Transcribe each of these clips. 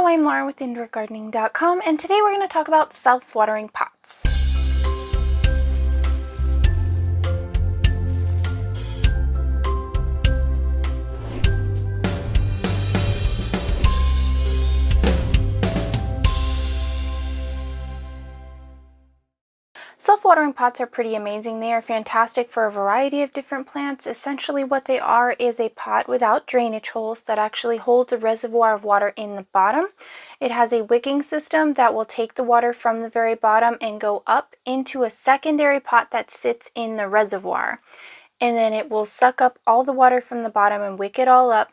I'm Lauren with indoorgardening.com, and today we're going to talk about self-watering pots. Self-watering pots are pretty amazing. They are fantastic for a variety of different plants. Essentially what they are is a pot without drainage holes that actually holds a reservoir of water in the bottom. It has a wicking system that will take the water from the very bottom and go up into a secondary pot that sits in the reservoir. And then it will suck up all the water from the bottom and wick it all up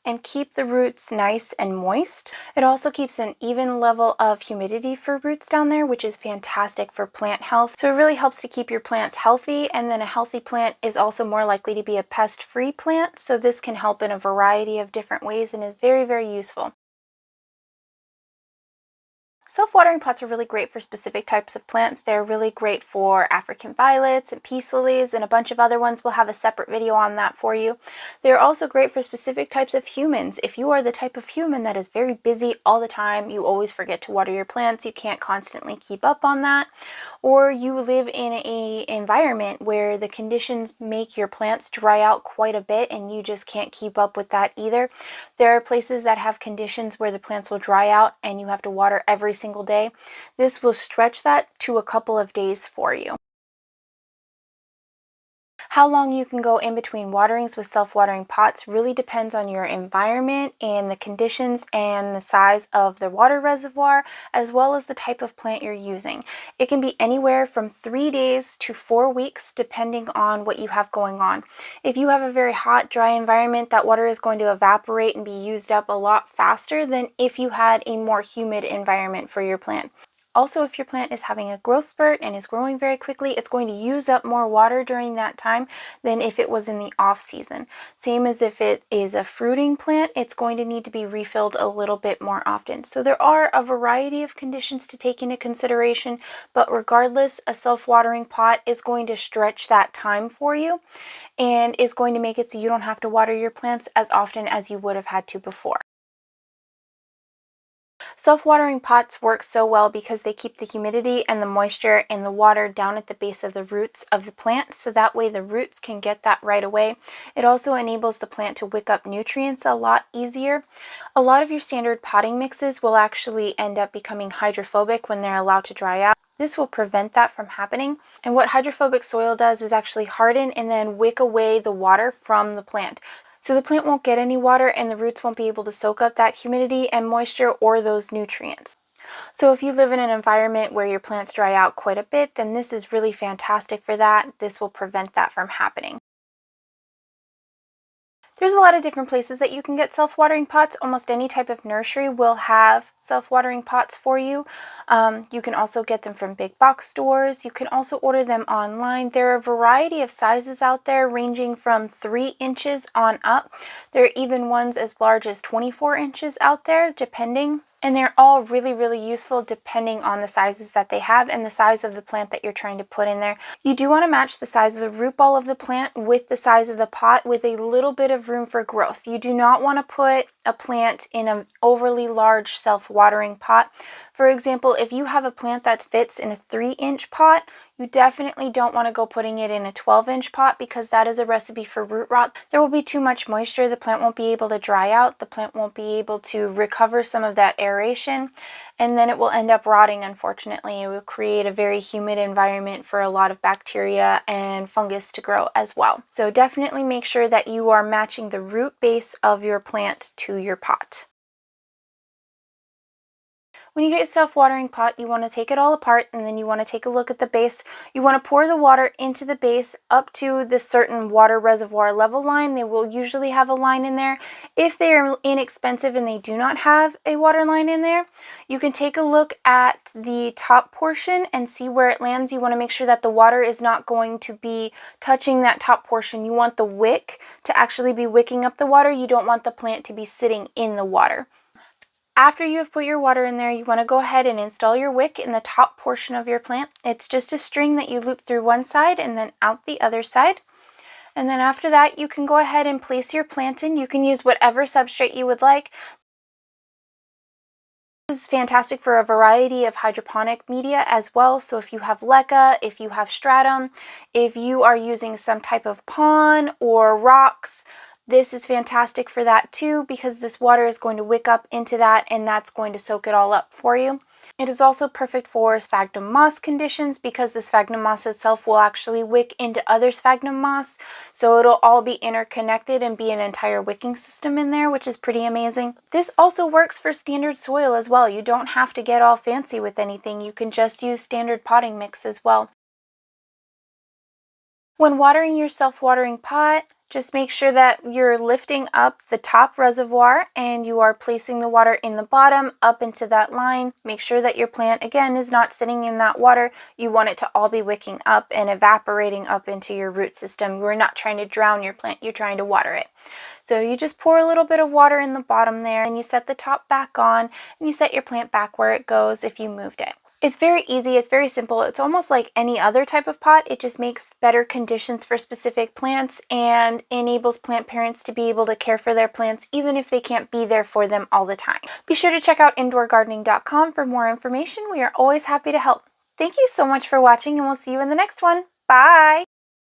and keep the roots nice and moist. It also keeps an even level of humidity for roots down there, which is fantastic for plant health. So it really helps to keep your plants healthy, and then a healthy plant is also more likely to be a pest-free plant. So this can help in a variety of different ways and is very, very useful. Self-watering pots are really great for specific types of plants. They're really great for African violets and peace lilies and a bunch of other ones. We'll have a separate video on that for you. They're also great for specific types of humans. If you are the type of human that is very busy all the time, you always forget to water your plants, you can't constantly keep up on that, or you live in an environment where the conditions make your plants dry out quite a bit and you just can't keep up with that either. There are places that have conditions where the plants will dry out and you have to water every single day. This will stretch that to a couple of days for you. How long you can go in between waterings with self-watering pots really depends on your environment and the conditions and the size of the water reservoir, as well as the type of plant you're using. It can be anywhere from 3 days to 4 weeks depending on what you have going on. If you have a very hot, dry environment, that water is going to evaporate and be used up a lot faster than if you had a more humid environment for your plant. Also, if your plant is having a growth spurt and is growing very quickly, it's going to use up more water during that time than if it was in the off season. Same as if it is a fruiting plant, it's going to need to be refilled a little bit more often. So there are a variety of conditions to take into consideration, but regardless, a self-watering pot is going to stretch that time for you and is going to make it so you don't have to water your plants as often as you would have had to before. Self-watering pots work so well because they keep the humidity and the moisture and the water down at the base of the roots of the plant, so that way the roots can get that right away. It also enables the plant to wick up nutrients a lot easier. A lot of your standard potting mixes will actually end up becoming hydrophobic when they're allowed to dry out. This will prevent that from happening. And what hydrophobic soil does is actually harden and then wick away the water from the plant. So the plant won't get any water and the roots won't be able to soak up that humidity and moisture or those nutrients. So if you live in an environment where your plants dry out quite a bit, then this is really fantastic for that. This will prevent that from happening. There's a lot of different places that you can get self-watering pots. Almost any type of nursery will have self-watering pots for you. You can also get them from big box stores. You can also order them online. There are a variety of sizes out there ranging from 3 inches on up. There are even ones as large as 24 inches out there, depending. And they're all really, really useful depending on the sizes that they have and the size of the plant that you're trying to put in there. You do want to match the size of the root ball of the plant with the size of the pot with a little bit of room for growth. You do not want to put a plant in an overly large self-watering pot. For example, if you have a plant that fits in a 3-inch pot, you definitely don't want to go putting it in a 12-inch pot because that is a recipe for root rot. There will be too much moisture. The plant won't be able to dry out. The plant won't be able to recover some of that aeration, and then it will end up rotting, unfortunately. It will create a very humid environment for a lot of bacteria and fungus to grow as well. So definitely make sure that you are matching the root base of your plant to your pot. When you get your self-watering pot, you want to take it all apart and then you want to take a look at the base. You want to pour the water into the base up to this certain water reservoir level line. They will usually have a line in there. If they are inexpensive and they do not have a water line in there, you can take a look at the top portion and see where it lands. You want to make sure that the water is not going to be touching that top portion. You want the wick to actually be wicking up the water. You don't want the plant to be sitting in the water. After you have put your water in there, you want to go ahead and install your wick in the top portion of your plant. It's just a string that you loop through one side and then out the other side. And then after that, you can go ahead and place your plant in. You can use whatever substrate you would like. This is fantastic for a variety of hydroponic media as well. So if you have leca, if you have stratum, if you are using some type of pond or rocks, this is fantastic for that too, because this water is going to wick up into that and that's going to soak it all up for you. It is also perfect for sphagnum moss conditions because the sphagnum moss itself will actually wick into other sphagnum moss. So it'll all be interconnected and be an entire wicking system in there, which is pretty amazing. This also works for standard soil as well. You don't have to get all fancy with anything. You can just use standard potting mix as well. When watering your self-watering pot, just make sure that you're lifting up the top reservoir and you are placing the water in the bottom up into that line. Make sure that your plant, again, is not sitting in that water. You want it to all be wicking up and evaporating up into your root system. You're not trying to drown your plant, you're trying to water it. So you just pour a little bit of water in the bottom there and you set the top back on and you set your plant back where it goes if you moved it. It's very easy, it's very simple, it's almost like any other type of pot. It just makes better conditions for specific plants and enables plant parents to be able to care for their plants even if they can't be there for them all the time. Be sure to check out indoorgardening.com for more information. We are always happy to help. Thank you so much for watching and we'll see you in the next one. Bye!